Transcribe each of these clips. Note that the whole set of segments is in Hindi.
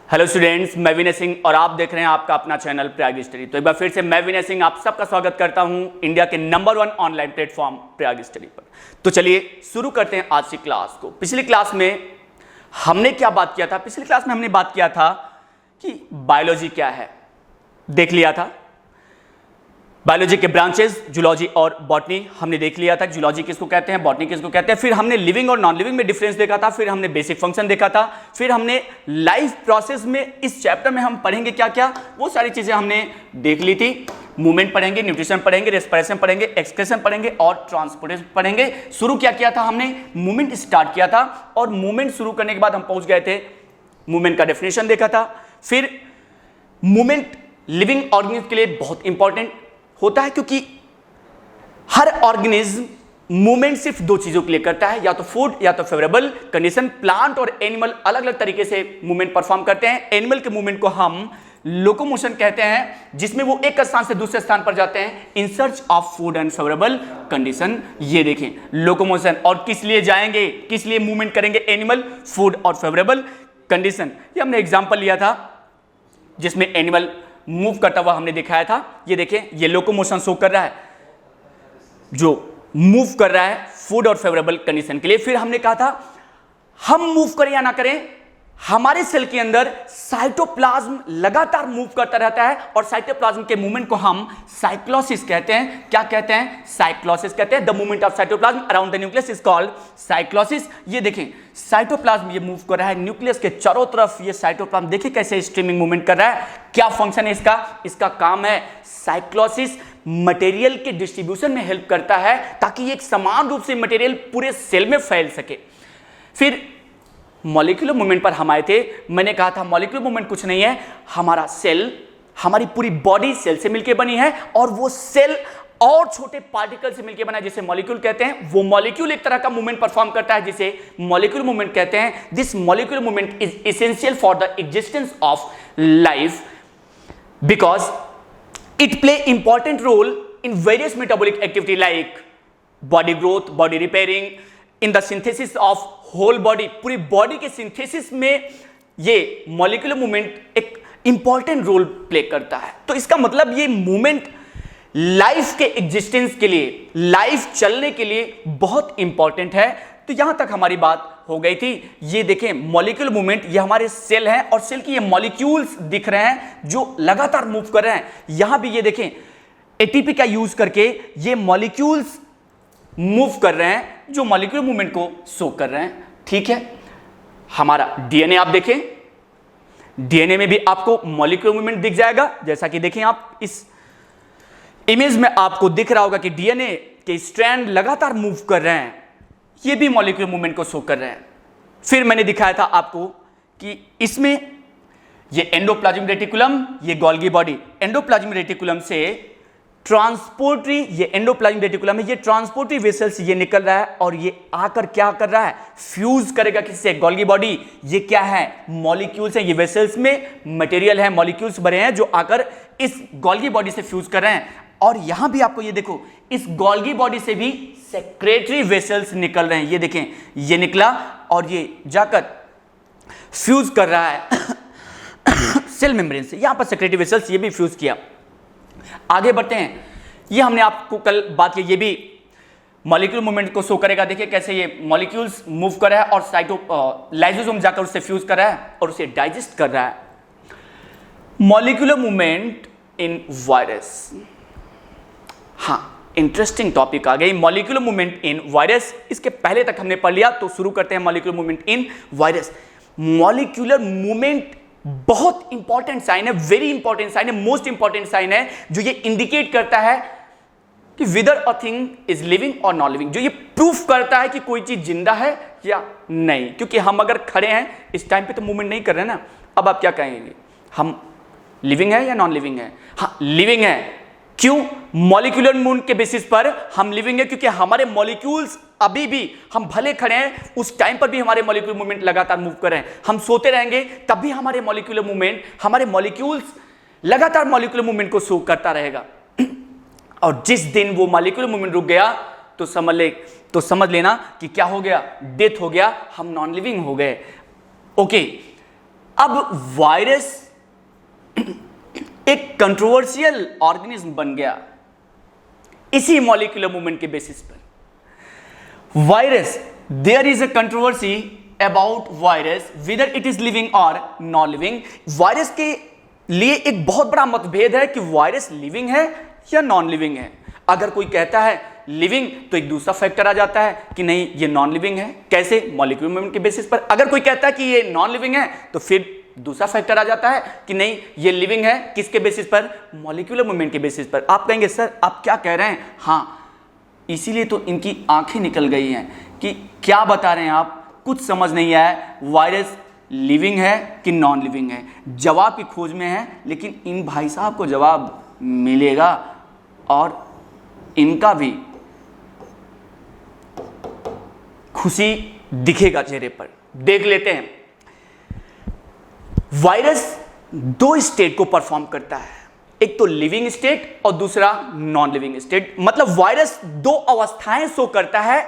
हेलो स्टूडेंट्स, मैं विनय सिंह और आप देख रहे हैं आपका अपना चैनल प्रयाग स्टडी। तो एक बार फिर से मैं विनय सिंह आप सबका स्वागत करता हूं इंडिया के number 1 online platform Prayag study पर। तो चलिए शुरू करते हैं आज की क्लास को। पिछली क्लास में हमने क्या बात किया था? पिछली क्लास में हमने बात किया था कि बायोलॉजी क्या है, देख लिया था। बायोलॉजी के ब्रांचेस जूलॉजी और बॉटनी हमने देख लिया था। जूलॉजी किसको कहते हैं, बॉटनी किसको कहते हैं। फिर हमने लिविंग और नॉन लिविंग में डिफरेंस देखा था। फिर हमने बेसिक फंक्शन देखा था। फिर हमने लाइफ प्रोसेस में इस चैप्टर में हम पढ़ेंगे क्या क्या, वो सारी चीजें हमने देख ली थी। मूवमेंट पढ़ेंगे, न्यूट्रिशन पढ़ेंगे, रेस्पिरेशन पढ़ेंगे, एक्सक्रेशन पढ़ेंगे और ट्रांसपोर्टेशन पढ़ेंगे। शुरू क्या किया था हमने? मूवमेंट स्टार्ट किया था और मूवमेंट शुरू करने के बाद हम पहुंच गए थे, मूवमेंट का डेफिनेशन देखा था। फिर मूवमेंट लिविंग ऑर्गेनिज्म के लिए बहुत इंपॉर्टेंट होता है, क्योंकि हर ऑर्गेनिज्म मूवमेंट सिर्फ दो चीजों के लिए करता है, या तो फूड या तो फेवरेबल कंडीशन। प्लांट और एनिमल अलग अलग तरीके से मूवमेंट परफॉर्म करते हैं। एनिमल के मूवमेंट को हम लोकोमोशन कहते हैं, जिसमें वो एक स्थान से दूसरे स्थान पर जाते हैं in search of food and favourable condition. ये देखें लोकोमोशन, और किस लिए जाएंगे, किस लिए मूवमेंट करेंगे एनिमल? फूड और फेवरेबल कंडीशन। ये हमने एग्जांपल लिया था जिसमें एनिमल मूव करता हुआ हमने दिखाया था। ये देखें, ये लोकोमोशन शो कर रहा है, जो मूव कर रहा है फूड और फेवरेबल कंडीशन के लिए। फिर हमने कहा था हम मूव करें या ना करें, हमारे सेल के अंदर साइटोप्लाज्म लगातार मूव करता रहता है, और साइटोप्लाज्म के मूवमेंट को हम साइक्लोसिस कहते हैं। क्या कहते हैं? साइक्लोसिस कहते हैं। The movement of cytoplasm around the nucleus is called cyclosis. ये देखें साइटोप्लाज्म ये मूव कर रहा है न्यूक्लियस के चारों तरफ। ये साइटोप्लाज्म देखिए कैसे स्ट्रीमिंग मूवमेंट कर रहा है। क्या फंक्शन है इसका? इसका काम है साइक्लोसिस मटेरियल के डिस्ट्रीब्यूशन में हेल्प करता है, ताकि एक समान रूप से मटेरियल पूरे सेल में फैल सके। फिर मॉलिक्यूलर मूवमेंट पर हम आए थे। मैंने कहा था मॉलिक्यूलर मूवमेंट कुछ नहीं है, हमारा सेल, हमारी पूरी बॉडी सेल से मिलकर बनी है, और वो सेल और छोटे पार्टिकल से मिलकर बना है जिसे मॉलिक्यूल कहते हैं। वो मॉलिक्यूल एक तरह का मूवमेंट परफॉर्म करता है जिसे मॉलिक्यूलर मूवमेंट कहते हैं। This molecular movement is essential for the existence of life because it play important role in various metabolic activity like body growth, body repairing, in the synthesis of whole body. पूरी बॉडी के सिंथेसिस में ये मॉलिक्यूलर मूवमेंट एक इंपॉर्टेंट रोल प्ले करता है। तो इसका मतलब ये मूवमेंट लाइफ के एग्जिस्टेंस के लिए, लाइफ चलने के लिए बहुत इंपॉर्टेंट है। तो यहां तक हमारी बात हो गई थी। ये देखें मॉलिक्यूलर मूवमेंट, ये हमारे सेल हैं और सेल की ये मॉलिक्यूल्स दिख रहे हैं जो लगातार मूव कर रहे हैं। यहां भी ये देखें एटीपी का यूज करके ये मॉलिक्यूल्स मूव कर रहे हैं, जो मॉलिक्यूलर मूवमेंट को शो कर रहे हैं। ठीक है, हमारा डीएनए आप देखें, डीएनए में भी आपको मॉलिक्यूलर मूवमेंट दिख जाएगा। जैसा कि देखें आप इस इमेज में आपको दिख रहा होगा कि डीएनए के स्ट्रैंड लगातार मूव कर रहे हैं, ये भी मॉलिक्यूलर मूवमेंट को शो कर रहे हैं। फिर मैंने दिखाया था आपको कि इसमें ये एंडोप्लाज्मिक रेटिकुलम, ये गोल्गी बॉडी, एंडोप्लाज्मिक रेटिकुलम से ट्रांसपोर्टरी, ये एंडोप्लाज्मिक रेटिकुलम है, ये ट्रांसपोर्टरी वेसल्स ये निकल रहा है, और ये आकर क्या कर रहा है? फ्यूज करेगा किससे? Golgi body. ये क्या है? मॉलिक्यूल्स हैं। ये वेसल्स में मटेरियल है, मॉलिक्यूल्स भरे हैं जो आकर इस गोल्गी बॉडी से फ्यूज कर रहे हैं। और यहां भी आपको ये देखो, इस गोल्गी बॉडी से भी सेक्रेटरी वेसल्स निकल रहे हैं। ये देखें, ये निकला और ये जाकर फ्यूज कर रहा है सेल मेम्ब्रेन से। यहां पर सेक्रेटरी वेसल्स ये भी फ्यूज किया। आगे बढ़ते हैं। ये हमने आपको कल बात की, ये भी मॉलिक्यूलर मूवमेंट को शो करेगा। देखिए कैसे ये मॉलिक्यूल्स मूव कर रहा है और लाइसोसोम जाकर उससे फ्यूज कर रहा है और उसे डाइजेस्ट कर रहा है। मॉलिक्यूलर मूवमेंट इन वायरस, हाँ इंटरेस्टिंग टॉपिक आ गई, मॉलिक्यूलर मूवमेंट इन वायरस। इसके पहले तक हमने पढ़ लिया, तो शुरू करते हैं molecular movement in virus. Molecular movement बहुत इंपॉर्टेंट साइन है, वेरी इंपॉर्टेंट साइन है, मोस्ट इंपॉर्टेंट साइन है, जो ये इंडिकेट करता है कि विदर a thing is living or non living. जो ये प्रूफ करता है कि कोई चीज जिंदा है या नहीं। क्योंकि हम अगर खड़े हैं इस टाइम पे तो मूवमेंट नहीं कर रहे ना। अब आप क्या कहेंगे, हम लिविंग है या नॉन लिविंग है? हाँ लिविंग है। क्यों? मॉलिक्यूलर मूवमेंट के बेसिस पर हम लिविंग है, क्योंकि हमारे मॉलिक्यूल्स अभी भी, हम भले खड़े हैं उस टाइम पर भी हमारे मॉलिक्यूलर मूवमेंट लगातार मूव कर रहे हैं। हम सोते रहेंगे तब भी हमारे मॉलिक्यूलर मूवमेंट, हमारे मॉलिक्यूल्स लगातार मॉलिक्यूलर मूवमेंट को शो करता रहेगा। और जिस दिन वो मॉलिक्यूलर मूवमेंट रुक गया तो समझ लेना कि क्या हो गया? डेथ हो गया, हम नॉन लिविंग हो गए। ओके, अब वायरस एक कंट्रोवर्शियल ऑर्गेनिज्म बन गया इसी मॉलिक्यूलर मूवमेंट के बेसिस पर। Virus, there is a controversy about virus whether it is living or non living. Virus के लिए एक बहुत बड़ा मतभेद है कि वायरस लिविंग है या नॉन लिविंग है। अगर कोई कहता है लिविंग तो एक दूसरा फैक्टर आ जाता है कि नहीं ये नॉन लिविंग है। कैसे? मॉलिक्यूलर मूवमेंट के बेसिस पर। अगर कोई कहता है कि ये नॉन लिविंग है तो फिर दूसरा फैक्टर आ जाता है कि नहीं ये लिविंग है। किसके बेसिस पर? मॉलिक्यूलर मूवमेंट के बेसिस पर। आप कहेंगे सर आप क्या कह रहे हैं? हाँ, इसीलिए तो इनकी आंखें निकल गई हैं कि क्या बता रहे हैं आप, कुछ समझ नहीं आया वायरस लिविंग है कि नॉन लिविंग है। जवाब की खोज में है, लेकिन इन भाई साहब को जवाब मिलेगा और इनका भी खुशी दिखेगा चेहरे पर। देख लेते हैं। वायरस दो स्टेट को परफॉर्म करता है, एक तो लिविंग स्टेट और दूसरा नॉन लिविंग स्टेट। मतलब वायरस दो अवस्थाएं शो करता है।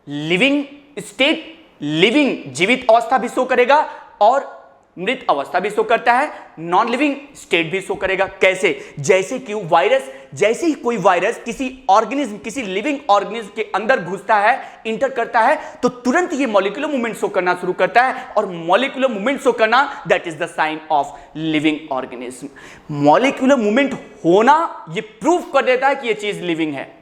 लिविंग स्टेट, लिविंग जीवित अवस्था भी शो करेगा और मृत अवस्था भी शो करता है। नॉन लिविंग स्टेट भी शो करेगा। कैसे? जैसे कि वायरस, जैसे ही कोई वायरस किसी ऑर्गेनिज्म, किसी लिविंग ऑर्गेनिज्म के अंदर घुसता है, इंटर करता है, तो तुरंत ये मॉलिक्यूलर मूवमेंट शो करना शुरू करता है। और मॉलिक्यूलर मूवमेंट शो करना, that is the sign of living organism. Molecular movement होना ये प्रूव कर देता है कि ये चीज लिविंग है।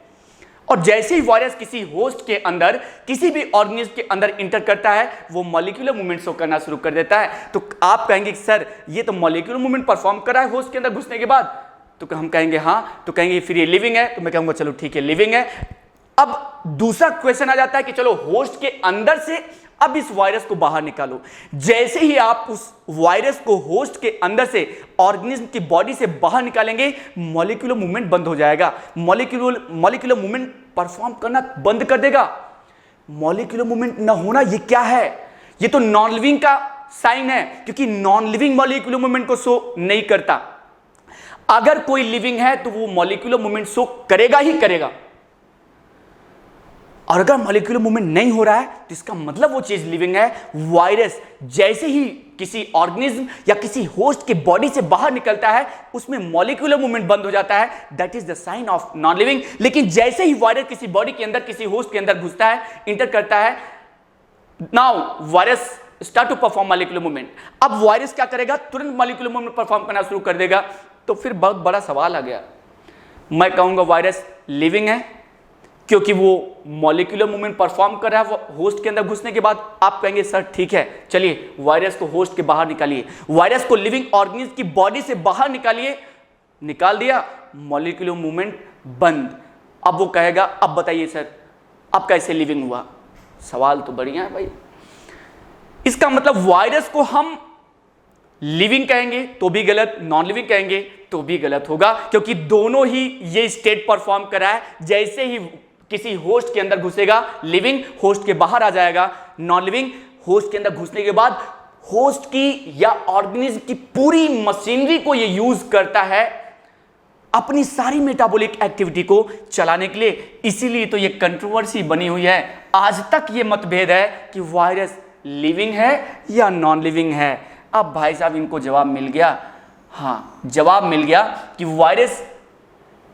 और जैसे ही वायरस किसी होस्ट के अंदर, किसी भी ऑर्गेनिज्म के अंदर इंटर करता है, वो मॉलिक्यूलर मूवमेंट शो करना शुरू कर देता है। तो आप कहेंगे सर ये तो मॉलिक्यूलर मूवमेंट परफॉर्म कर रहा है होस्ट के अंदर घुसने के बाद, तो हम कहेंगे हाँ। तो कहेंगे फिर ये लिविंग है, तो मैं कहूंगा चलो ठीक है लिविंग है। अब दूसरा क्वेश्चन आ जाता है कि चलो होस्ट के अंदर से अब इस वायरस को बाहर निकालो। जैसे ही आप उस वायरस को होस्ट के अंदर से, ऑर्गेनिज्म की बॉडी से बाहर निकालेंगे, मॉलिक्यूलर मूवमेंट बंद हो जाएगा। मॉलिक्यूलर मूवमेंट परफॉर्म करना बंद कर देगा। मॉलिक्यूलर मूवमेंट ना होना ये क्या है? ये तो नॉन लिविंग का साइन है, क्योंकि नॉन लिविंग मॉलिक्यूलर मूवमेंट को शो नहीं करता। अगर कोई लिविंग है तो वो मॉलिक्यूलर मूवमेंट शो करेगा ही करेगा। और अगर मॉलिक्यूलर मूवमेंट नहीं हो रहा है तो इसका मतलब वो चीज लिविंग है। वायरस जैसे ही किसी ऑर्गेनिज्म या किसी होस्ट के बॉडी से बाहर निकलता है, उसमें मॉलिक्यूलर मूवमेंट बंद हो जाता है, that is the sign of non living. लेकिन जैसे ही वायरस किसी बॉडी के अंदर, किसी होस्ट के अंदर घुसता है, इंटर करता है, now virus start to perform molecular movement. अब वायरस क्या करेगा? तुरंत मॉलिक्यूलर मूवमेंट परफॉर्म करना शुरू कर देगा। तो फिर बहुत बड़ा सवाल आ गया। मैं कहूंगा वायरस लिविंग है क्योंकि वो मॉलिक्यूलर मूवमेंट परफॉर्म कर रहा है होस्ट के अंदर घुसने के बाद। आप कहेंगे सर ठीक है, चलिए वायरस को होस्ट के बाहर निकालिए, वायरस को लिविंग ऑर्गेनिज्म की बॉडी से बाहर निकालिए। निकाल दिया, मॉलिक्यूलर मूवमेंट बंद। अब वो कहेगा अब बताइए सर अब कैसे लिविंग हुआ? सवाल तो बढ़िया है भाई। इसका मतलब वायरस को हम लिविंग कहेंगे तो भी गलत, नॉन लिविंग कहेंगे तो भी गलत होगा, क्योंकि दोनों ही ये स्टेट परफॉर्म कर रहा है। जैसे ही किसी होस्ट के अंदर घुसेगा लिविंग, होस्ट के बाहर आ जाएगा नॉन लिविंग। होस्ट के अंदर घुसने के बाद होस्ट की या ऑर्गेनिज्म की पूरी मशीनरी को ये यूज करता है अपनी सारी मेटाबॉलिक एक्टिविटी को चलाने के लिए। इसीलिए तो ये कंट्रोवर्सी बनी हुई है। आज तक ये मतभेद है कि वायरस लिविंग है या नॉन लिविंग है। अब भाई साहब इनको जवाब मिल गया। हाँ, जवाब मिल गया कि वायरस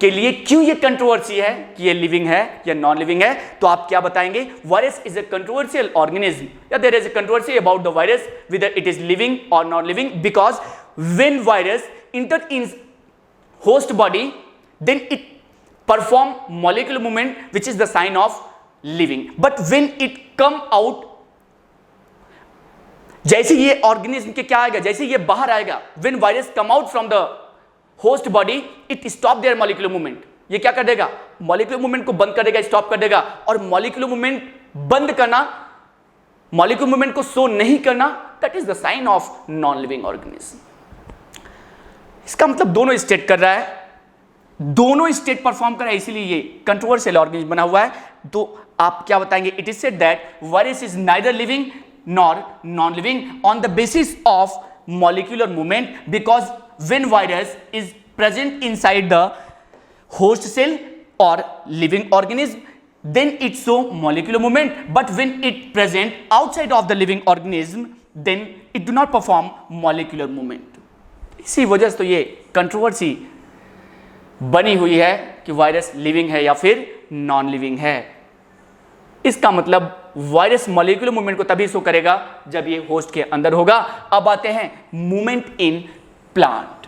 के लिए क्यों ये कंट्रोवर्सी है कि ये लिविंग है या नॉन लिविंग है। तो आप क्या बताएंगे? Virus is a controversial organism, या there is a controversy about the virus whether it is living or non living, because when virus enter in host body then it perform molecular movement which is the sign of living, but when it come out, जैसे ये ऑर्गेनिज्म के क्या आएगा, जैसे ये बाहर आएगा, when virus come out from the host body it stop their molecular movement। ये क्या कर देगा? मॉलिक्यूलर मूवमेंट को बंद कर देगा, स्टॉप कर देगा। और मॉलिक्यूलर मूवमेंट बंद करना, मॉलिक्यूलर मूवमेंट को शो नहीं करना, that is the sign of non living organism. इसका मतलब दोनों स्टेट कर रहा है, दोनों स्टेट परफॉर्म कर रहा है, इसीलिए ये कंट्रोवर्शियल ऑर्गेनिज्म बना हुआ है। तो आप क्या बताएंगे? It is said that virus is neither living nor non living on the basis of molecular movement, because when virus is present inside the host cell or living organism then it show molecular movement, but when it present outside of the living organism then it do not perform molecular movement. इसी वजह से तो ये कंट्रोवर्सी बनी हुई है कि वायरस लिविंग है या फिर नॉन लिविंग है। इसका मतलब वायरस मॉलिक्यूलर मूवमेंट को तभी शो करेगा जब ये होस्ट के अंदर होगा। अब आते हैं मूवमेंट इन प्लांट।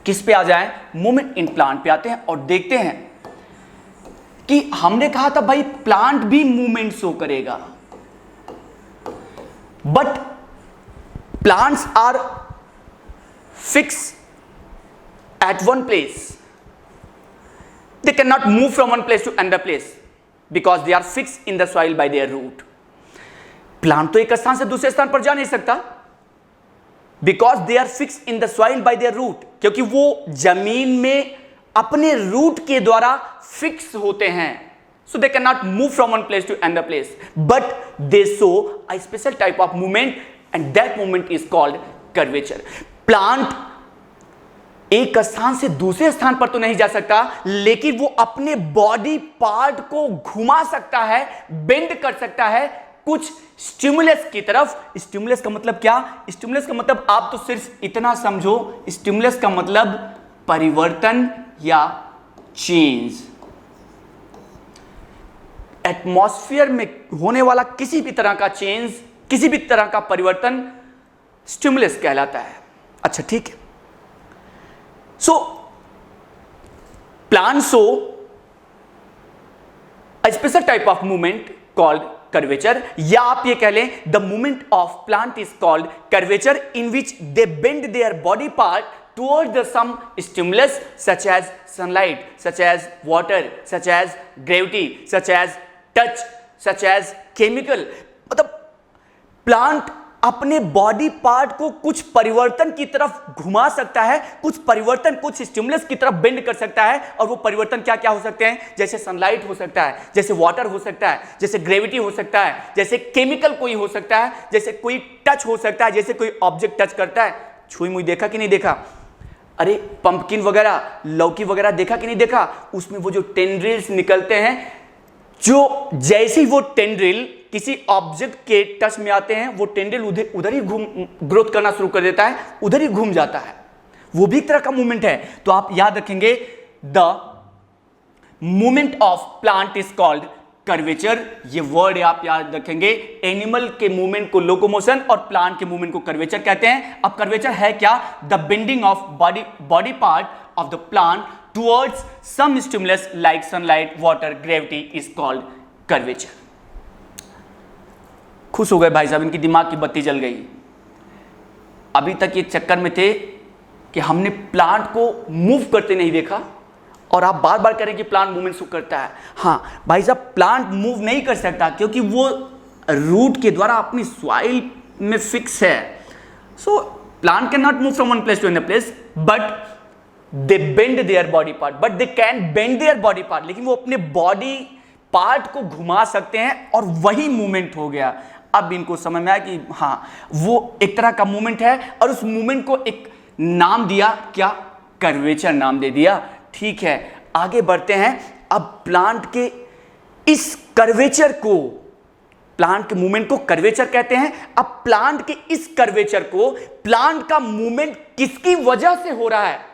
किस पे आ जाए? मूवमेंट इन प्लांट पे आते हैं और देखते हैं कि हमने कहा था भाई प्लांट भी मूवमेंट शो करेगा, but plants are fixed at one place. They cannot move from one place to another place because they are fixed in the soil by their root. Plant तो एक स्थान से दूसरे स्थान पर जा नहीं सकता because they are fixed in the soil by their root, क्योंकि वो जमीन में अपने रूट के द्वारा फिक्स होते हैं. So they cannot move from one place to another place, but they show a special type of movement and that movement is called curvature. Plant एक स्थान से दूसरे स्थान पर तो नहीं जा सकता, लेकिन वो अपने बॉडी पार्ट को घुमा सकता है, बेंड कर सकता है कुछ स्टिमुलस की तरफ. स्टिमुलस का मतलब क्या? स्टिमुलस का मतलब आप तो सिर्फ इतना समझो, स्टिमुलस का मतलब परिवर्तन या चेंज. एटमॉस्फेयर में होने वाला किसी भी तरह का चेंज, किसी भी तरह का परिवर्तन स्टिमुलस कहलाता है. अच्छा ठीक है. So, plants show a special type of movement called curvature, या आप ये कह लें the movement of plant is called curvature, in which they bend their body part towards the some stimulus such as sunlight, such as water, such as gravity, such as touch, such as chemical. मतलब प्लांट अपने बॉडी पार्ट को कुछ परिवर्तन की तरफ घुमा सकता है, कुछ परिवर्तन कुछ स्टिमुलस की तरफ बेंड कर सकता है. और वो परिवर्तन क्या क्या हो सकते हैं? जैसे सनलाइट हो सकता है, जैसे वाटर हो सकता है, जैसे ग्रेविटी हो सकता है, जैसे केमिकल कोई हो सकता है, जैसे कोई टच हो सकता है, जैसे कोई ऑब्जेक्ट टच करता है. छुई मुई देखा कि नहीं देखा? अरे पंपकिन वगैरह, लौकी वगैरह देखा कि नहीं देखा? उसमें वो जो टेंड्रिल्स निकलते हैं, जो जैसे ही वो टेंड्रिल किसी ऑब्जेक्ट के टच में आते हैं, वो टेंड्रिल उधर ही ग्रोथ करना शुरू कर देता है, उधर ही घूम जाता है. वो भी एक तरह का मूवमेंट है. तो आप याद रखेंगे the movement of plant is called curvature. ये वर्ड आप याद रखेंगे. एनिमल के मूवमेंट को लोकोमोशन और प्लांट के मूवमेंट को कर्वेचर कहते हैं. अब कर्वेचर है क्या? The bending of body part of the plant towards some stimulus like sunlight, water, gravity is called curvature. खुश हो गए भाई साहब, इनकी दिमाग की बत्ती जल गई. अभी तक ये चक्कर में थे कि हमने प्लांट को मूव करते नहीं देखा, और आप बार बार करें कि प्लांट मूवमेंट शो करता है. हाँ भाई साहब, प्लांट मूव नहीं कर सकता क्योंकि वो रूट के द्वारा अपनी सॉइल में फिक्स है. So plant can not move from one place to another place, but they bend their body part, but they can bend their body part. लेकिन वो अपने बॉडी पार्ट को घुमा सकते हैं और वही मूवमेंट हो गया. अब इनको समझ में आया कि हाँ वो एक तरह का मूवमेंट है, और उस मूवमेंट को एक नाम दिया, क्या? कर्वेचर नाम दे दिया. ठीक है, आगे बढ़ते हैं. अब प्लांट के इस कर्वेचर को, प्लांट के मूवमेंट को कर्वेचर कहते हैं. अब प्लांट के इस कर्वेचर को, प्लांट का मूवमेंट किसकी वजह से हो रहा है?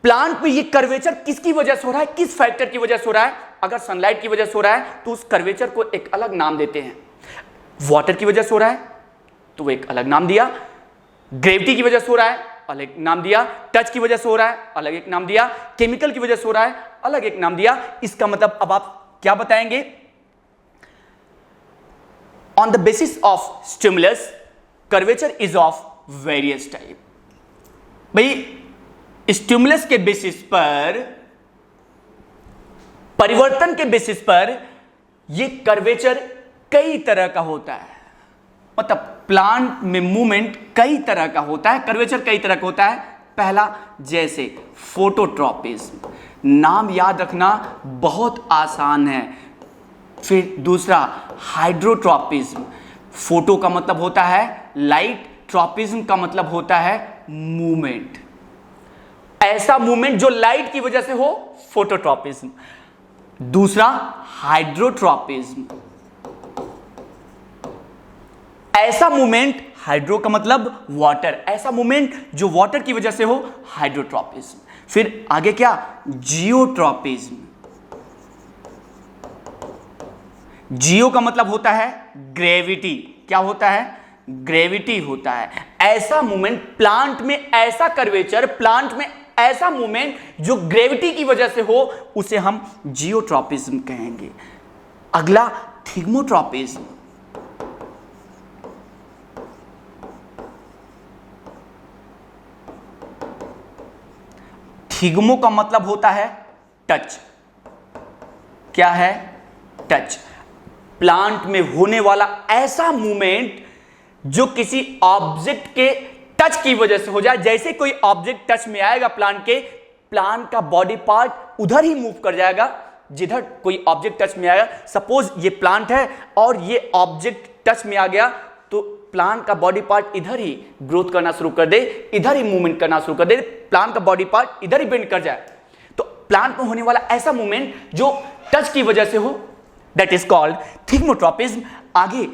प्लांट में ये कर्वेचर किसकी वजह से हो रहा है? किस फैक्टर की वजह से हो रहा है? अगर सनलाइट की वजह से हो रहा है तो उस कर्वेचर को एक अलग नाम देते हैं. वाटर की वजह से हो रहा है तो वो एक अलग नाम दिया. ग्रेविटी की वजह से हो रहा है, अलग नाम दिया. टच की वजह से हो रहा है, अलग एक नाम दिया. केमिकल की वजह से हो रहा है, अलग एक नाम दिया. इसका मतलब अब आप क्या बताएंगे? On the basis of stimulus, curvature is of various type. भाई स्टिमुलस के बेसिस पर, परिवर्तन के बेसिस पर ये कर्वेचर कई तरह का होता है. मतलब प्लांट में मूवमेंट कई तरह का होता है, कर्वेचर कई तरह का होता है. पहला जैसे फोटोट्रॉपिज्म, नाम याद रखना बहुत आसान है. फिर दूसरा हाइड्रोट्रॉपिज्म. फोटो का मतलब होता है लाइट, ट्रॉपिज्म का मतलब होता है मूवमेंट. ऐसा मूवमेंट जो लाइट की वजह से हो, फोटोट्रॉपिज्म. दूसरा हाइड्रोट्रॉपिज्म. ऐसा मूवमेंट, हाइड्रो का मतलब वाटर, ऐसा मूवमेंट जो वाटर की वजह से हो, हाइड्रोट्रॉपिज्म। फिर आगे क्या, जियोट्रॉपिज्म। जियो का मतलब होता है ग्रेविटी, क्या होता है, ग्रेविटी होता है। ऐसा मूवमेंट प्लांट में, ऐसा कर्वेचर प्लांट में, ऐसा मूवमेंट जो ग्रेविटी की वजह से हो, उसे हम जियोट्रॉपिज्म कहेंगे। अगला थिग्मोट्रॉपिज्म। थिग्मो का मतलब होता है टच, क्या है, टच। प्लांट में होने वाला ऐसा मूवमेंट जो किसी ऑब्जेक्ट के टच की वजह से हो जाए। जैसे कोई ऑब्जेक्ट टच में आएगा प्लांट के, प्लांट का बॉडी पार्ट उधर ही मूव कर जाएगा जिधर कोई ऑब्जेक्ट टच में आएगा। सपोज ये प्लांट है और ये ऑब्जेक्ट टच में आ गया, तो प्लांट का बॉडी पार्ट इधर ही ग्रोथ करना शुरू कर दे, इधर ही मूवमेंट करना शुरू कर दे, प्लांट का बॉडी पार्ट इधर ही बेंड कर जाए। तो प्लांट में होने वाला ऐसा मूवमेंट जो टच की वजह से हो, दैट इज कॉल्ड थिग्मोट्रॉपिज्म। आगे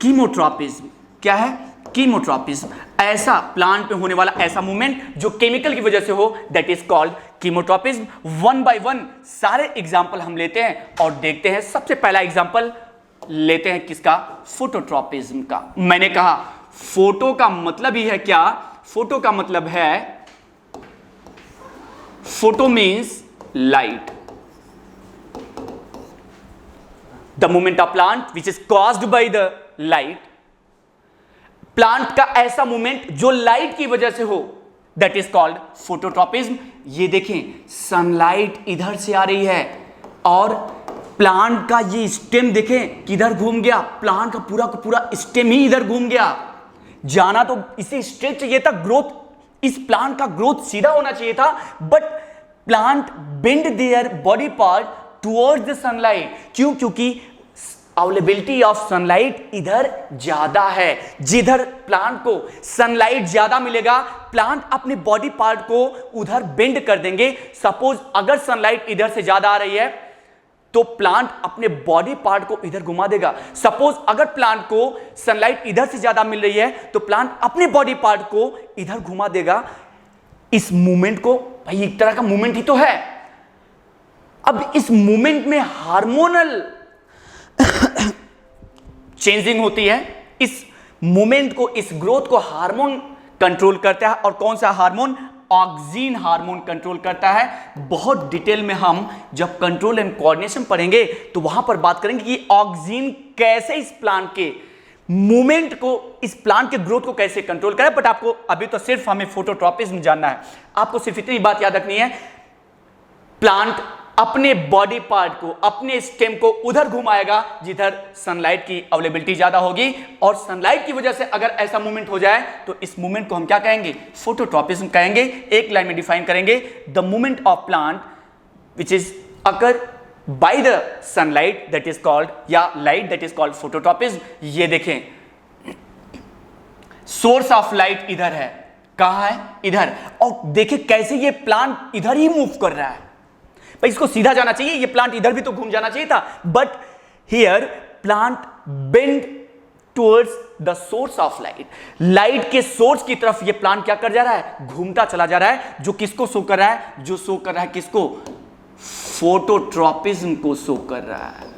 कीमोट्रॉपिज्म, क्या है, कीमोट्रॉपिज्म। ऐसा प्लांट में होने वाला ऐसा मूवमेंट जो केमिकल की वजह से हो, that is called chemotropism. One by one सारे एग्जांपल हम लेते हैं और देखते हैं। सबसे पहला एग्जांपल लेते हैं किसका, फोटोट्रॉपिज्म का। मैंने कहा फोटो का मतलब ही है क्या, फोटो का मतलब है, photo means light, the movement of plant which is caused by the light. Plant का ऐसा मूवमेंट जो लाइट की वजह से हो, दैट इज कॉल्ड फोटोट्रॉपिज्म। ये देखें, सनलाइट इधर से आ रही है और प्लांट का ये स्टेम देखें किधर घूम गया, प्लांट का पूरा स्टेम ही इधर घूम गया। जाना तो इसे स्ट्रेट चाहिए था, ग्रोथ, इस प्लांट का ग्रोथ सीधा होना चाहिए था, but plant bend their body part towards the sunlight. क्यों, क्योंकि अवेलेबिलिटी ऑफ सनलाइट इधर ज्यादा है। जिधर प्लांट को सनलाइट ज्यादा मिलेगा, प्लांट अपने बॉडी पार्ट को उधर बेंड कर देंगे। सपोज अगर सनलाइट इधर से ज्यादा आ रही है तो प्लांट अपने बॉडी पार्ट को इधर घुमा देगा। सपोज अगर प्लांट को सनलाइट इधर से ज्यादा मिल रही है तो प्लांट अपने बॉडी पार्ट को इधर घुमा देगा। इस मूवमेंट को, भाई एक तरह का मूवमेंट ही तो है। अब इस मूवमेंट में हार्मोनल चेंजिंग होती है। इस मूवमेंट को, इस ग्रोथ को हार्मोन कंट्रोल करता है। और कौन सा हार्मोन, ऑक्सीन हार्मोन कंट्रोल करता है। बहुत डिटेल में हम जब कंट्रोल एंड कोऑर्डिनेशन पढ़ेंगे तो वहां पर बात करेंगे कि ऑक्सीन कैसे इस प्लांट के मूवमेंट को, इस प्लांट के ग्रोथ को कैसे कंट्रोल करे। बट आपको अभी तो सिर्फ हमें फोटोट्रॉपिज्म जानना है। आपको सिर्फ इतनी बात याद रखनी है, प्लांट अपने बॉडी पार्ट को, अपने स्टेम को उधर घुमाएगा जिधर सनलाइट की अवेलेबिलिटी ज्यादा होगी। और सनलाइट की वजह से अगर ऐसा मूवमेंट हो जाए तो इस मूवमेंट को हम क्या कहेंगे, फोटोट्रॉपिज्म कहेंगे। एक लाइन में डिफाइन करेंगे, the movement of plant which is occur by the sunlight that is called, या light that is called phototropism. ये देखें, सोर्स ऑफ लाइट इधर है, कहां है, इधर। और देखें कैसे ये प्लांट इधर ही मूव कर रहा है। भाई इसको सीधा जाना चाहिए, ये प्लांट इधर भी तो घूम जाना चाहिए था, but here plant bend towards the source of light. Light के सोर्स की तरफ ये प्लांट क्या कर जा रहा है, घूमता चला जा रहा है। जो किसको शो कर रहा है, जो शो कर रहा है किसको, फोटोट्रॉपिज्म को शो कर रहा है।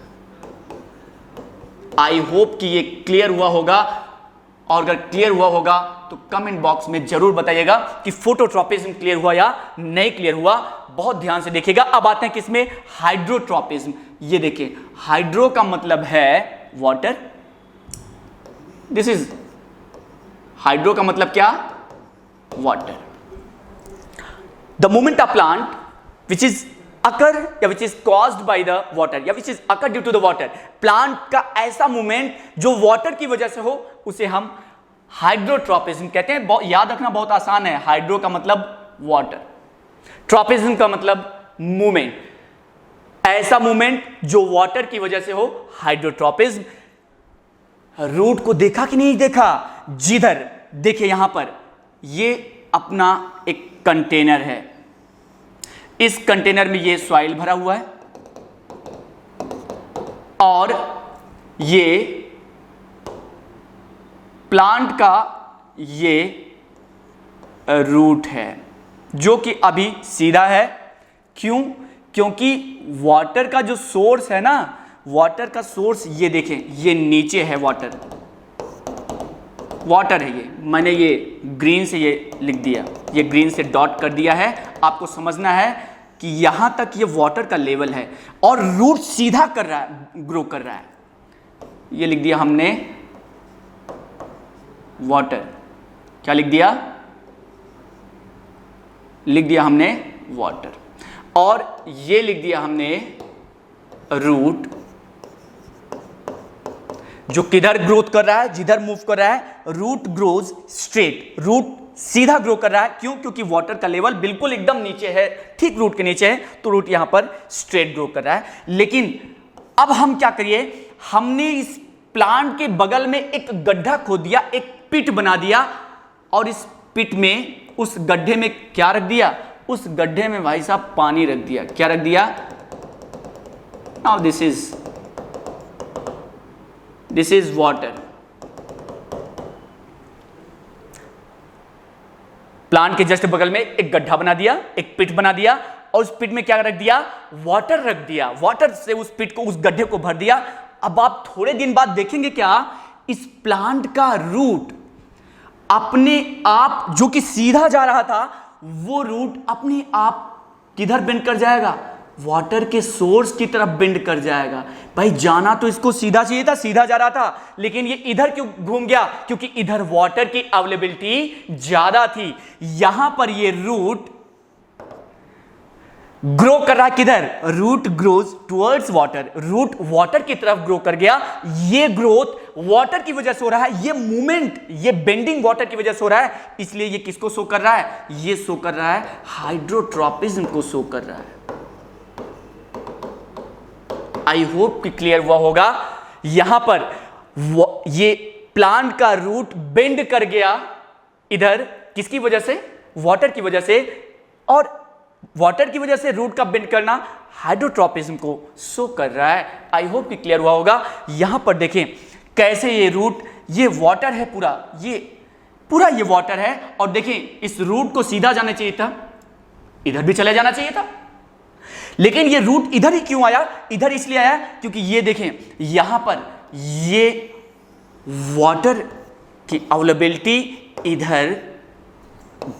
आई होप कि ये क्लियर हुआ होगा, और अगर क्लियर हुआ होगा तो कमेंट बॉक्स में जरूर बताइएगा कि फोटोट्रॉपिज्म क्लियर हुआ या नहीं क्लियर हुआ। बहुत ध्यान से देखिएगा। अब आते हैं किसमें, हाइड्रोट्रॉपिज्म। ये देखिए, हाइड्रो का मतलब है वाटर, दिस इज हाइड्रो का मतलब क्या, water. The movement of plant which is occur या which is caused by the water या which is occur due to the water. Plant का ऐसा मूवमेंट जो वाटर की वजह से हो, उसे हम हाइड्रोट्रॉपिज्म कहते हैं। याद रखना बहुत आसान है, हाइड्रो का मतलब वाटर, ट्रॉपिज्म का मतलब मूवमेंट। ऐसा मूवमेंट जो वाटर की वजह से हो, हाइड्रोट्रॉपिज्म। रूट को देखा कि नहीं देखा, जिधर देखिए यहां पर ये अपना एक कंटेनर है, इस कंटेनर में ये सॉइल भरा हुआ है और ये प्लांट का ये रूट है जो कि अभी सीधा है। क्यों? क्योंकि वाटर का जो सोर्स है ना, वाटर का सोर्स ये देखें, ये नीचे है, वाटर है ये। मैंने ये ग्रीन से ये लिख दिया, ये ग्रीन से डॉट कर दिया है। आपको समझना है कि यहां तक ये वाटर का लेवल है और रूट सीधा कर रहा है, ग्रो कर रहा है। ये लिख दिया हमने वाटर। क्या लिख दिया? लिख दिया हमने वाटर। और ये लिख दिया हमने रूट, जो किधर ग्रोथ कर रहा है, जिधर मूव कर रहा है। रूट ग्रोज स्ट्रेट, रूट सीधा ग्रो कर रहा है। क्यों? क्योंकि वाटर का लेवल बिल्कुल एकदम नीचे है, ठीक रूट के नीचे है, तो रूट यहां पर स्ट्रेट ग्रो कर रहा है। लेकिन अब हम क्या करिए, हमने इस प्लांट के बगल में एक गड्ढा खोद दिया, एक पिट बना दिया, और इस पिट में, उस गड्ढे में क्या रख दिया? उस गड्ढे में भाई साहब पानी रख दिया। क्या रख दिया? Now this is water. Plant के जस्ट बगल में एक गड्ढा बना दिया, एक पिट बना दिया, और उस पिट में क्या रख दिया? वाटर रख दिया। वाटर से उस पिट को, उस गड्ढे को भर दिया। अब आप थोड़े दिन बाद देखेंगे क्या, इस प्लांट का रूट अपने आप, जो कि सीधा जा रहा था, वो रूट अपने आप किधर बेंड कर जाएगा? वाटर के सोर्स की तरफ बेंड कर जाएगा। भाई जाना तो इसको सीधा चाहिए था, सीधा जा रहा था, लेकिन ये इधर क्यों घूम गया? क्योंकि इधर वाटर की अवेलेबिलिटी ज्यादा थी। यहां पर ये रूट ग्रो कर रहा है, किधर? Root grows towards water, root water की तरफ ग्रो कर गया। ये ग्रोथ वाटर की वजह से हो रहा है, ये मूवमेंट, ये बेंडिंग वाटर की वजह से हो रहा है। इसलिए ये किसको शो कर रहा है? ये शो कर रहा है हाइड्रोट्रॉपिज्म को शो कर रहा है। आई होप कि क्लियर हुआ होगा। यहां पर ये प्लांट का रूट बेंड कर गया इधर, किसकी वजह से? वाटर की वजह से। और वाटर की वजह से रूट का बेंड करना हाइड्रोट्रॉपिज्म को शो कर रहा है। आई होप कि क्लियर हुआ होगा। यहां पर देखें कैसे ये रूट, ये वाटर है पूरा, ये वाटर है। और देखें इस रूट को सीधा जाना चाहिए था, इधर भी चले जाना चाहिए था, लेकिन ये रूट इधर ही क्यों आया? इधर इसलिए आया क्योंकि ये देखें यहां पर ये वाटर की अवेलेबिलिटी इधर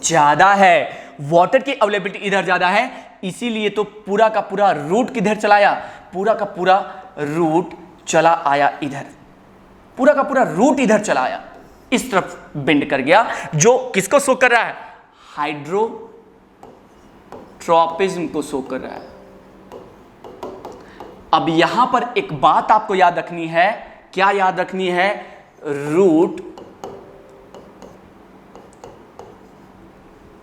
ज्यादा है, वाटर की अवेलेबिलिटी इधर ज्यादा है, इसीलिए तो पूरा का पूरा रूट किधर चला आया? पूरा का पूरा रूट चला आया इधर, पूरा का पूरा रूट इधर चला आया, इस तरफ बेंड कर गया, जो किसको शो कर रहा है? हाइड्रोट्रॉपिज्म को शो कर रहा है। अब यहां पर एक बात आपको याद रखनी है। क्या याद रखनी है? रूट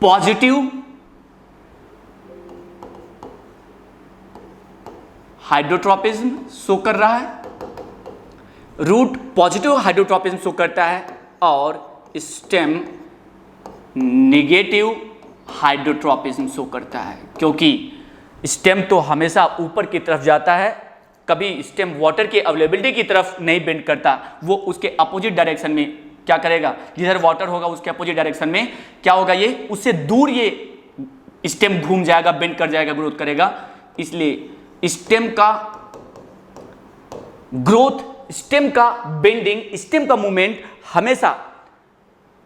पॉजिटिव हाइड्रोट्रॉपिज्म शो कर रहा है, रूट पॉजिटिव हाइड्रोट्रॉपिज्म शो करता है, और स्टेम नेगेटिव हाइड्रोट्रॉपिज्म शो करता है। क्योंकि स्टेम तो हमेशा ऊपर की तरफ जाता है, कभी स्टेम वाटर की अवेलेबिलिटी की तरफ नहीं बेंड करता, वो उसके अपोजिट डायरेक्शन में क्या करेगा? जिधर वाटर होगा उसके अपोजिट डायरेक्शन में क्या होगा? ये उससे दूर ये स्टेम घूम जाएगा, बेंड कर जाएगा, ग्रोथ करेगा। इसलिए स्टेम का ग्रोथ, स्टेम का बेंडिंग, स्टेम का मूवमेंट हमेशा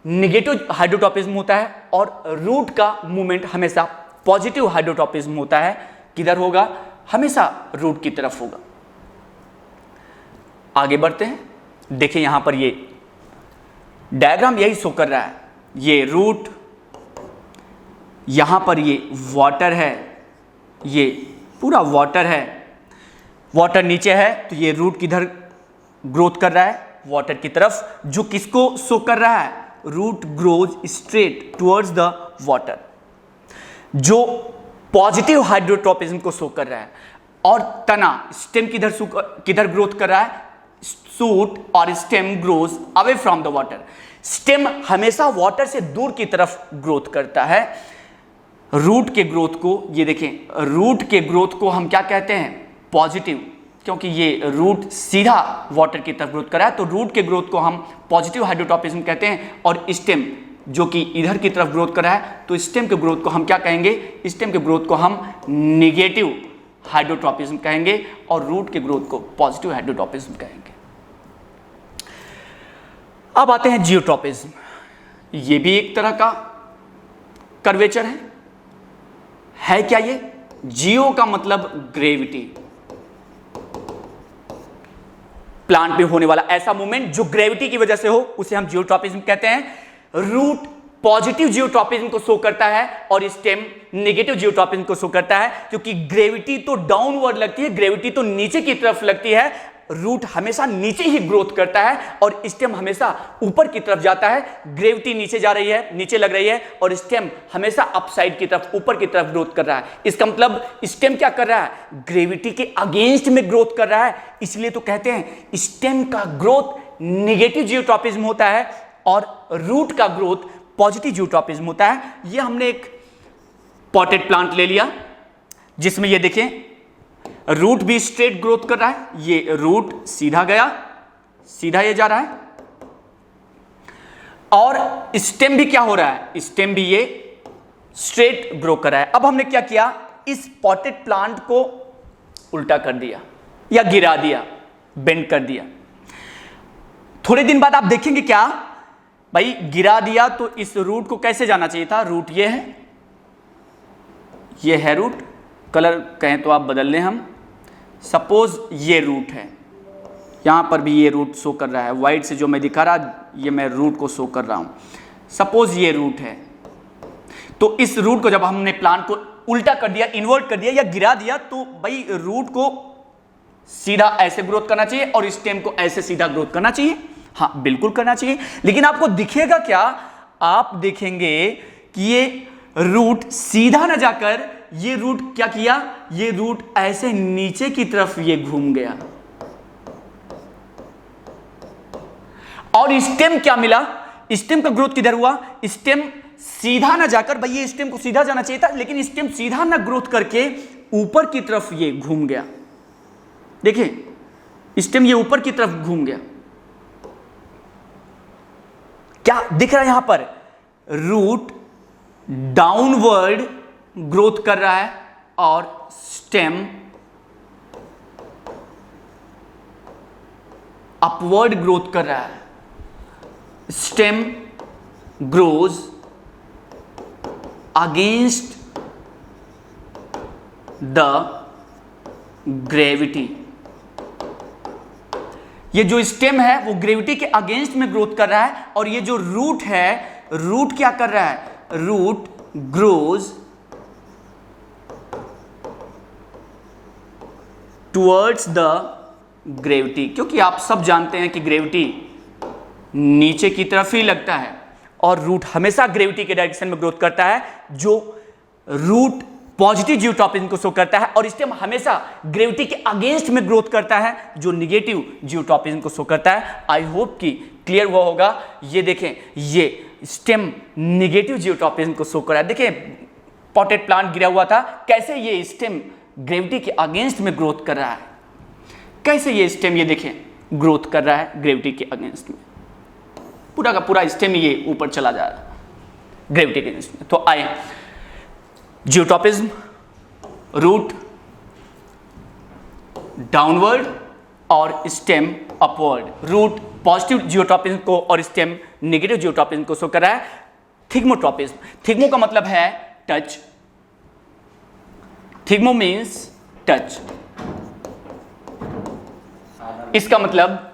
नेगेटिव हाइड्रोट्रॉपिज्म होता है, और रूट का मूवमेंट हमेशा पॉजिटिव हाइड्रोट्रॉपिज्म होता है। किधर होगा? हमेशा रूट की तरफ होगा। आगे बढ़ते हैं। देखिए यहां पर ये डायग्राम यही शो कर रहा है, ये रूट, यहां पर ये वाटर है, ये पूरा वाटर है, वाटर नीचे है, तो ये रूट किधर ग्रोथ कर रहा है? वाटर की तरफ, जो किसको शो कर रहा है? Root grows straight towards the water, जो पॉजिटिव हाइड्रोट्रॉपिज्म को शो कर रहा है। और तना, स्टेम किधर ग्रोथ कर रहा है? शूट और stem grows away from the water. Stem हमेशा वाटर से दूर की तरफ ग्रोथ करता है। रूट के ग्रोथ को, ये देखें, रूट के ग्रोथ को हम क्या कहते हैं? पॉजिटिव। क्योंकि ये रूट सीधा वाटर की तरफ ग्रोथ कर रहा है, तो रूट के ग्रोथ को हम पॉजिटिव हाइड्रोट्रॉपिज्म कहते हैं, और स्टेम जो कि इधर की तरफ ग्रोथ कर रहा है, तो स्टेम के ग्रोथ को हम क्या कहेंगे, स्टेम के ग्रोथ को हम निगेटिव हाइड्रोट्रॉपिज्म कहेंगे, और रूट के ग्रोथ को पॉजिटिव हाइड्रोट्रॉपिज्म कहेंगे। अब आते हैं जियोट्रॉपिज्म। ये भी एक तरह का कर्वेचर है क्या ये? जियो का मतलब ग्रेविटी, प्लांट में होने वाला ऐसा मूवमेंट जो ग्रेविटी की वजह से हो उसे हम जियोट्रॉपिज्म कहते हैं। रूट पॉजिटिव जियोट्रॉपिज्म को शो करता है और स्टेम नेगेटिव जियोट्रॉपिज्म को शो करता है, क्योंकि ग्रेविटी तो डाउनवर्ड लगती है, ग्रेविटी तो नीचे की तरफ लगती है, रूट हमेशा नीचे ही ग्रोथ करता है और स्टेम हमेशा ऊपर की तरफ जाता है। ग्रेविटी नीचे जा रही है, नीचे लग रही है, और स्टेम हमेशा अपसाइड की तरफ, ऊपर की तरफ ग्रोथ कर रहा है। इसका मतलब स्टेम क्या कर रहा है? ग्रेविटी के अगेंस्ट में ग्रोथ कर रहा है। इसलिए तो कहते हैं स्टेम का ग्रोथ नेगेटिव जियोट्रॉपिज्म होता है और रूट का ग्रोथ पॉजिटिव जियोट्रॉपिज्म होता है। ये हमने एक पॉटेड प्लांट ले लिया जिसमें ये देखें रूट भी स्ट्रेट ग्रोथ कर रहा है, ये रूट सीधा गया, सीधा ये जा रहा है, और स्टेम भी क्या हो रहा है? स्टेम भी ये स्ट्रेट ग्रो कर रहा है। अब हमने क्या किया, इस पॉटेड प्लांट को उल्टा कर दिया या गिरा दिया, बेंड कर दिया। थोड़े दिन बाद आप देखेंगे क्या भाई, गिरा दिया तो इस रूट को कैसे जाना चाहिए था? रूट ये है, ये है रूट, कलर कहें तो आप बदल लें हम, सपोज ये रूट है, यहां पर भी ये रूट शो कर रहा है, वाइट से जो मैं दिखा रहा ये मैं रूट को शो कर रहा हूं। सपोज ये रूट है, तो इस रूट को जब हमने प्लांट को उल्टा कर दिया, इन्वर्ट कर दिया या गिरा दिया, तो भाई रूट को सीधा ऐसे ग्रोथ करना चाहिए और स्टेम को ऐसे सीधा ग्रोथ करना चाहिए। हाँ बिल्कुल करना चाहिए, लेकिन आपको दिखेगा क्या? आप देखेंगे कि ये रूट सीधा ना जाकर ये रूट क्या किया, ये रूट ऐसे नीचे की तरफ ये घूम गया, और स्टेम क्या मिला? स्टेम का ग्रोथ किधर हुआ? स्टेम सीधा ना जाकर, भाई ये स्टेम को सीधा जाना चाहिए था, लेकिन स्टेम सीधा ना ग्रोथ करके ऊपर की तरफ ये घूम गया। देखिए स्टेम ये ऊपर की तरफ घूम गया। क्या दिख रहा है यहां पर? रूट डाउनवर्ड ग्रोथ कर रहा है और स्टेम अपवर्ड ग्रोथ कर रहा है। Stem grows against the gravity. ये जो स्टेम है वो ग्रेविटी के अगेंस्ट में ग्रोथ कर रहा है, और ये जो रूट है, रूट क्या कर रहा है? Root grows towards the gravity, क्योंकि आप सब जानते हैं कि ग्रेविटी नीचे की तरफ ही लगता है और रूट हमेशा ग्रेविटी के डायरेक्शन में ग्रोथ करता है, जो रूट पॉजिटिव जियोट्रॉपिज्म को शो करता है, और स्टेम हमेशा ग्रेविटी के अगेंस्ट में ग्रोथ करता है, जो निगेटिव जियोट्रॉपिज्म को शो करता है। आई होप कि क्लियर हुआ होगा। ये देखें, ये स्टेम निगेटिव जियोट्रॉपिज्म को शो कर रहा है। देखें पॉटेड प्लांट गिरा हुआ था, कैसे ये स्टेम ग्रेविटी के अगेंस्ट में ग्रोथ कर रहा है, कैसे ये स्टेम ये देखें ग्रोथ कर रहा है ग्रेविटी के अगेंस्ट में, पूरा का पूरा स्टेम ये ऊपर चला जा रहा है ग्रेविटी के अगेंस्ट में। तो आए जियोट्रॉपिज्म, रूट डाउनवर्ड और stem upward. Root positive geotropism को और स्टेम नेगेटिव जियोट्रॉपिज्म को शो कर रहा है। थिग्मोट्रॉपिज्म, थिग्मो का मतलब है टच, थिग्मो मीन्स टच। इसका मतलब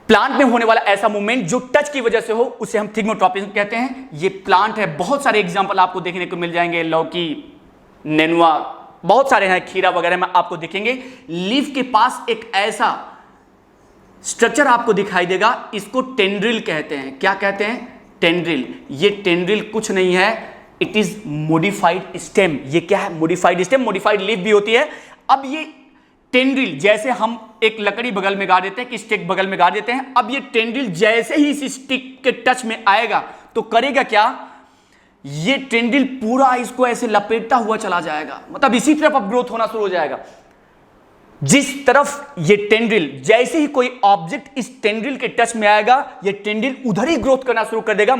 प्लांट में होने वाला ऐसा मूवमेंट जो टच की वजह से हो उसे हम थिग्मोट्रॉपिज्म कहते हैं। ये प्लांट है, बहुत सारे एग्जांपल आपको देखने को मिल जाएंगे, लौकी, नेनुआ, बहुत सारे हैं, खीरा वगैरह में आपको दिखेंगे। लीफ के पास एक ऐसा स्ट्रक्चर आपको दिखाई देगा, इसको टेंड्रिल कहते हैं। क्या कहते हैं? टेंड्रिल। ये टेंड्रिल कुछ नहीं है, इट इज मॉडिफाइड स्टेम। ये क्या है? Modified stem. मॉडिफाइड लीफ भी होती है। अब ये टेंड्रिल, जैसे हम एक लकड़ी बगल में गाड़ देते हैं कि स्टिक बगल में गाड़ देते हैं, अब ये टेंड्रिल जैसे ही इस स्टिक के टच में आएगा तो करेगा क्या? ये टेंड्रिल पूरा इसको ऐसे लपेटता हुआ चला जाएगा, मतलब इसी तरफ अब ग्रोथ होना शुरू हो जाएगा। जिस तरफ ये टेंड्रिल, जैसे ही कोई ऑब्जेक्ट इस टेंड्रिल के टच में आएगा, ये टेंड्रिल उधर ही ग्रोथ करना शुरू कर देगा,